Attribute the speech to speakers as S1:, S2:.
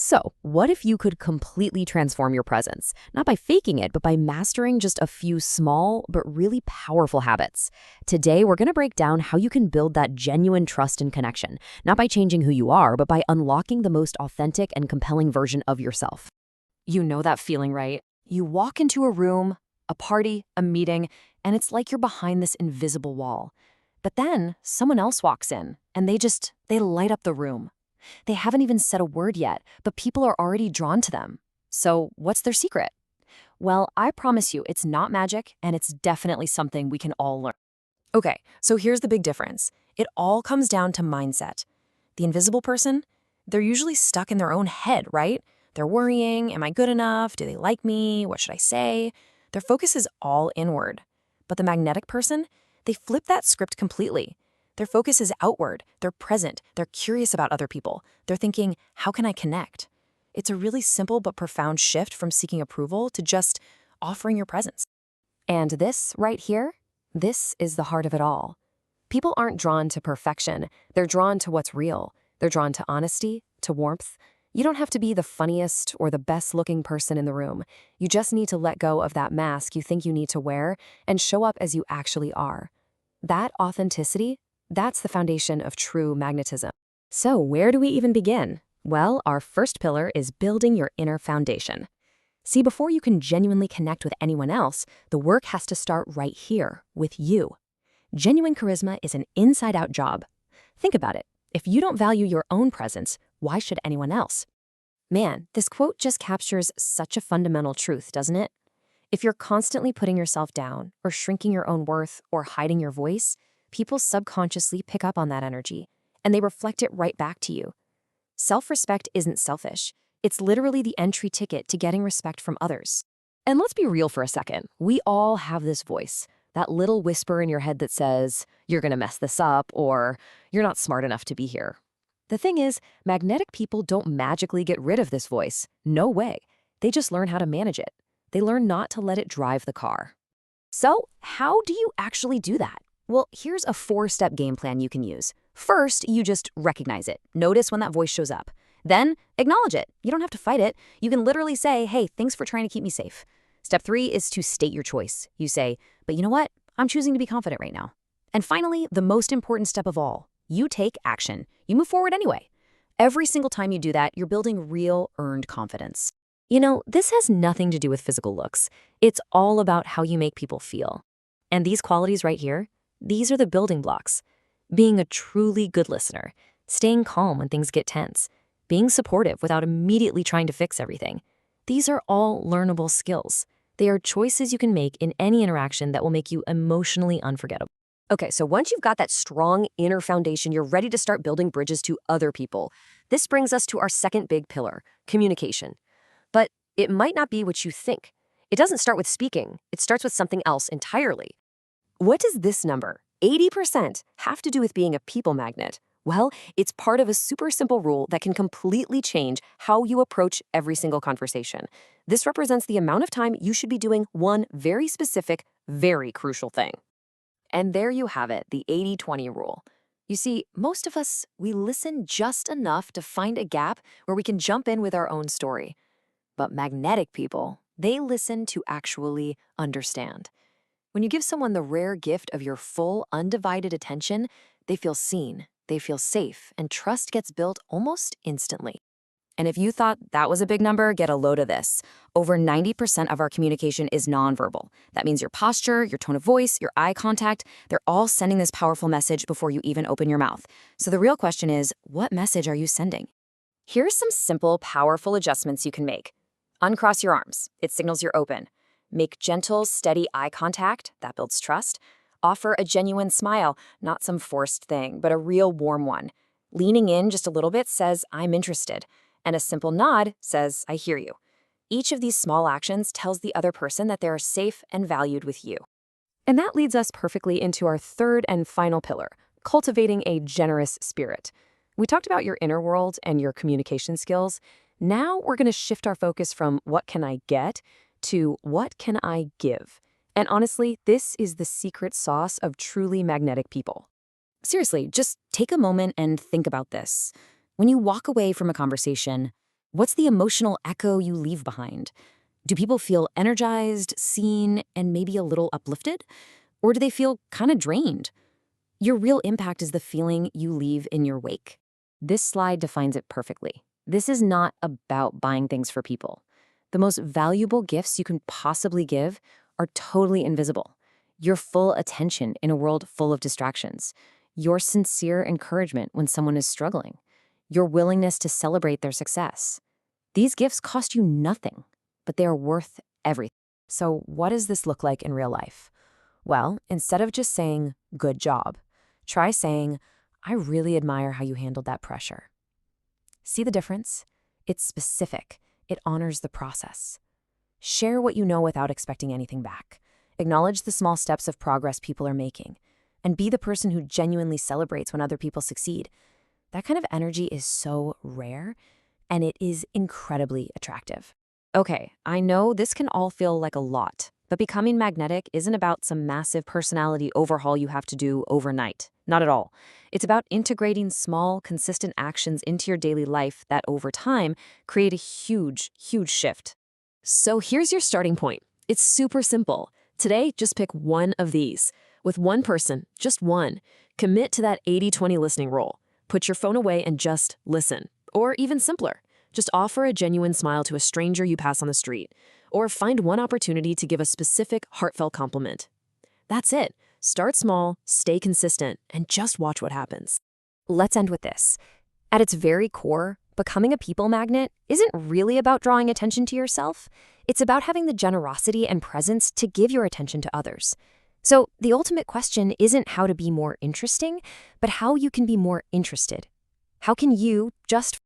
S1: So, what if you could completely transform your presence? Not by faking it, but by mastering just a few small but really powerful habits. Today, we're going to break down how you can build that genuine trust and connection, not by changing who you are, but by unlocking the most authentic and compelling version of yourself. You know that feeling, right? You walk into a room, a party, a meeting, and it's like you're behind this invisible wall. But then someone else walks in, and they light up the room. They haven't even said a word yet, but people are already drawn to them. So what's their secret? Well, I promise you, it's not magic, and it's definitely something we can all learn. Okay, so here's the big difference. It all comes down to mindset. The invisible person, they're usually stuck in their own head, right? They're worrying, am I good enough? Do they like me? What should I say? Their focus is all inward. But the magnetic person, they flip that script completely. Their focus is outward, they're present, they're curious about other people. They're thinking, how can I connect? It's a really simple but profound shift from seeking approval to just offering your presence. And this right here, this is the heart of it all. People aren't drawn to perfection, they're drawn to what's real. They're drawn to honesty, to warmth. You don't have to be the funniest or the best-looking person in the room. You just need to let go of that mask you think you need to wear and show up as you actually are. That authenticity, that's the foundation of true magnetism. So where do we even begin? Well, our first pillar is building your inner foundation. See, before you can genuinely connect with anyone else, the work has to start right here, with you. Genuine charisma is an inside-out job. Think about it. If you don't value your own presence, why should anyone else? Man, this quote just captures such a fundamental truth, doesn't it? If you're constantly putting yourself down, or shrinking your own worth, or hiding your voice, people subconsciously pick up on that energy, and they reflect it right back to you. Self-respect isn't selfish. It's literally the entry ticket to getting respect from others. And let's be real for a second. We all have this voice, that little whisper in your head that says, you're gonna mess this up, or you're not smart enough to be here. The thing is, magnetic people don't magically get rid of this voice. No way. They just learn how to manage it. They learn not to let it drive the car. So, how do you actually do that? Well, here's a 4-step game plan you can use. First, you just recognize it. Notice when that voice shows up. Then, acknowledge it. You don't have to fight it. You can literally say, hey, thanks for trying to keep me safe. Step 3 is to state your choice. You say, but you know what? I'm choosing to be confident right now. And finally, the most important step of all, you take action. You move forward anyway. Every single time you do that, you're building real, earned confidence. You know, this has nothing to do with physical looks. It's all about how you make people feel. And these qualities right here, these are the building blocks. Being a truly good listener, staying calm when things get tense, being supportive without immediately trying to fix everything. These are all learnable skills. They are choices you can make in any interaction that will make you emotionally unforgettable. Okay, so once you've got that strong inner foundation, you're ready to start building bridges to other people. This brings us to our second big pillar, communication. But it might not be what you think. It doesn't start with speaking. It starts with something else entirely. What does this number, 80%, have to do with being a people magnet? Well, it's part of a super simple rule that can completely change how you approach every single conversation. This represents the amount of time you should be doing one very specific, very crucial thing. And there you have it, the 80-20 rule. You see, most of us, we listen just enough to find a gap where we can jump in with our own story. But magnetic people, they listen to actually understand. When you give someone the rare gift of your full, undivided attention, they feel seen, they feel safe, and trust gets built almost instantly. And if you thought that was a big number, get a load of this. Over 90% of our communication is nonverbal. That means your posture, your tone of voice, your eye contact, they're all sending this powerful message before you even open your mouth. So the real question is, what message are you sending? Here's some simple, powerful adjustments you can make. Uncross your arms. It signals you're open. Make gentle, steady eye contact. That builds trust. Offer a genuine smile, not some forced thing, but a real warm one. Leaning in just a little bit says, I'm interested. And a simple nod says, I hear you. Each of these small actions tells the other person that they are safe and valued with you. And that leads us perfectly into our third and final pillar, cultivating a generous spirit. We talked about your inner world and your communication skills. Now we're going to shift our focus from what can I get to what can I give. And honestly, this is the secret sauce of truly magnetic people. Seriously, just take a moment and think about this. When you walk away from a conversation, What's the emotional echo you leave behind? Do people feel energized, seen, and maybe a little uplifted? Or do they feel kind of drained? Your real impact is the feeling you leave in your wake. This slide defines it perfectly. This is not about buying things for people. The most valuable gifts you can possibly give are totally invisible. Your full attention in a world full of distractions. Your sincere encouragement when someone is struggling. Your willingness to celebrate their success. These gifts cost you nothing, but they are worth everything. So what does this look like in real life? Well, instead of just saying, "good job," try saying, "I really admire how you handled that pressure." See the difference? It's specific. It honors the process. Share what you know without expecting anything back. Acknowledge the small steps of progress people are making. And be the person who genuinely celebrates when other people succeed. That kind of energy is so rare, and it is incredibly attractive. Okay, I know this can all feel like a lot, but becoming magnetic isn't about some massive personality overhaul you have to do overnight. Not at all. It's about integrating small, consistent actions into your daily life that, over time, create a huge, huge shift. So here's your starting point. It's super simple. Today, just pick one of these. With one person, just one. Commit to that 80-20 listening rule. Put your phone away and just listen. Or even simpler, just offer a genuine smile to a stranger you pass on the street. Or find one opportunity to give a specific, heartfelt compliment. That's it. Start small, stay consistent, and just watch what happens. Let's end with this. At its very core, becoming a people magnet isn't really about drawing attention to yourself. It's about having the generosity and presence to give your attention to others. So the ultimate question isn't how to be more interesting, but how you can be more interested. How can you, just